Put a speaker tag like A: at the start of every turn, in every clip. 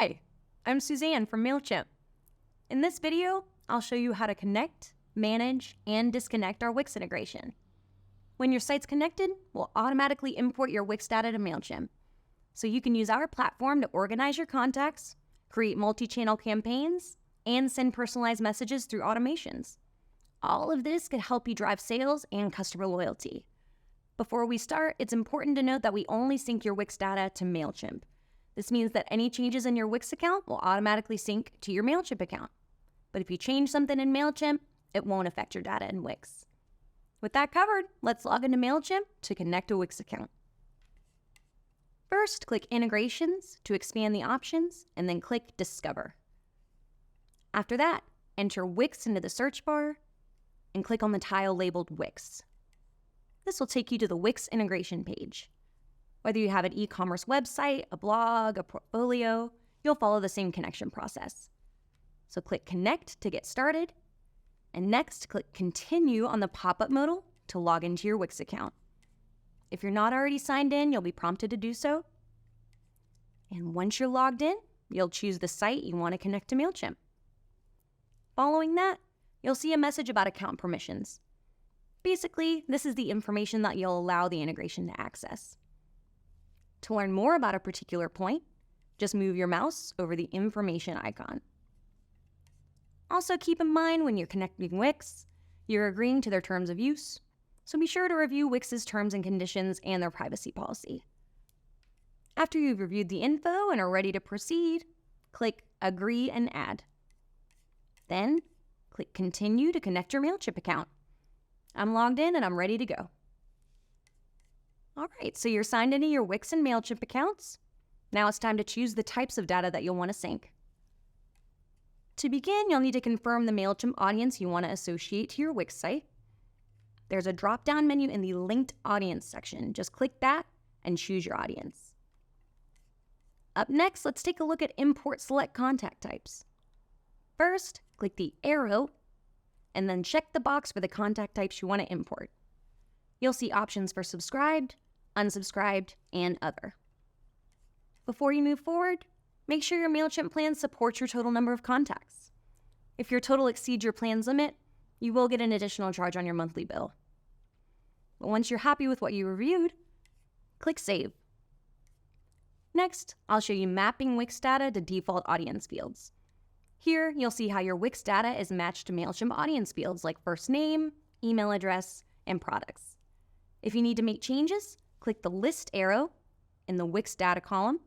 A: Hi, I'm Suzanne from Mailchimp. In this video, I'll show you how to connect, manage, and disconnect our Wix integration. When your site's connected, we'll automatically import your Wix data to Mailchimp, so you can use our platform to organize your contacts, create multi-channel campaigns, and send personalized messages through automations. All of this could help you drive sales and customer loyalty. Before we start, it's important to note that we only sync your Wix data to Mailchimp. This means that any changes in your Wix account will automatically sync to your Mailchimp account. But if you change something in Mailchimp, it won't affect your data in Wix. With that covered, let's log into Mailchimp to connect a Wix account. First, click Integrations to expand the options, and then click Discover. After that, enter Wix into the search bar and click on the tile labeled Wix. This will take you to the Wix integration page. Whether you have an e-commerce website, a blog, a portfolio, you'll follow the same connection process. So click Connect to get started, and next click Continue on the pop-up modal to log into your Wix account. If you're not already signed in, you'll be prompted to do so. And once you're logged in, you'll choose the site you want to connect to Mailchimp. Following that, you'll see a message about account permissions. Basically, this is the information that you'll allow the integration to access. To learn more about a particular point, just move your mouse over the information icon. Also keep in mind when you're connecting Wix, you're agreeing to their terms of use, so be sure to review Wix's terms and conditions and their privacy policy. After you've reviewed the info and are ready to proceed, click Agree and Add. Then, click Continue to connect your Mailchimp account. I'm logged in and I'm ready to go. All right, so you're signed into your Wix and Mailchimp accounts. Now it's time to choose the types of data that you'll want to sync. To begin, you'll need to confirm the Mailchimp audience you want to associate to your Wix site. There's a drop-down menu in the Linked Audience section. Just click that and choose your audience. Up next, let's take a look at Import Select Contact Types. First, click the arrow and then check the box for the contact types you want to import. You'll see options for subscribed, unsubscribed, and other. Before you move forward, make sure your Mailchimp plan supports your total number of contacts. If your total exceeds your plan's limit, you will get an additional charge on your monthly bill. But once you're happy with what you reviewed, click Save. Next, I'll show you mapping Wix data to default audience fields. Here, you'll see how your Wix data is matched to Mailchimp audience fields like first name, email address, and products. If you need to make changes, click the list arrow in the Wix data column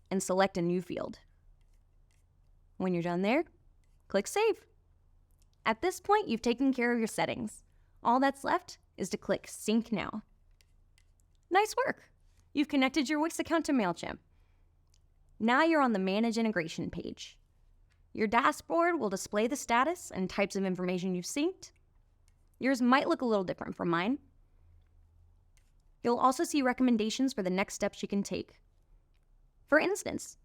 A: and select a new field. When you're done there, click Save. At this point, you've taken care of your settings. All that's left is to click Sync Now. Nice work! You've connected your Wix account to Mailchimp. Now you're on the Manage Integration page. Your dashboard will display the status and types of information you've synced. Yours might look a little different from mine. You'll also see recommendations for the next steps you can take. For instance,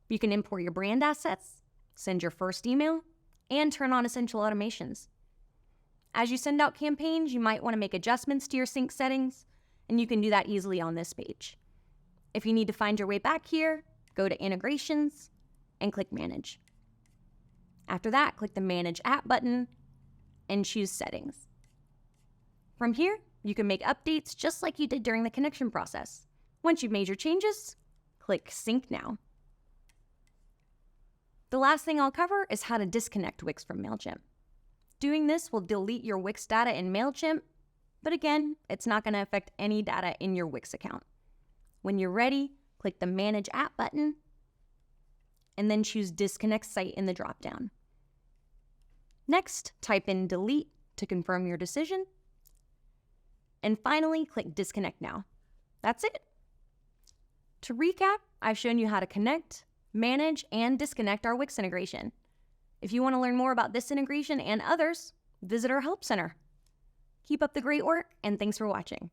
A: you can import your brand assets, send your first email, and turn on essential automations. As you send out campaigns, you might want to make adjustments to your sync settings, and you can do that easily on this page. If you need to find your way back here, go to Integrations and click Manage. After that, click the Manage App button and choose Settings. From here, you can make updates just like you did during the connection process. Once you've made your changes, click Sync Now. The last thing I'll cover is how to disconnect Wix from Mailchimp. Doing this will delete your Wix data in Mailchimp, but again, it's not going to affect any data in your Wix account. When you're ready, click the Manage App button and then choose Disconnect Site in the dropdown. Next, type in Delete to confirm your decision. And finally, click Disconnect Now. That's it. To recap, I've shown you how to connect, manage, and disconnect our Wix integration. If you want to learn more about this integration and others, visit our Help Center. Keep up the great work, and thanks for watching.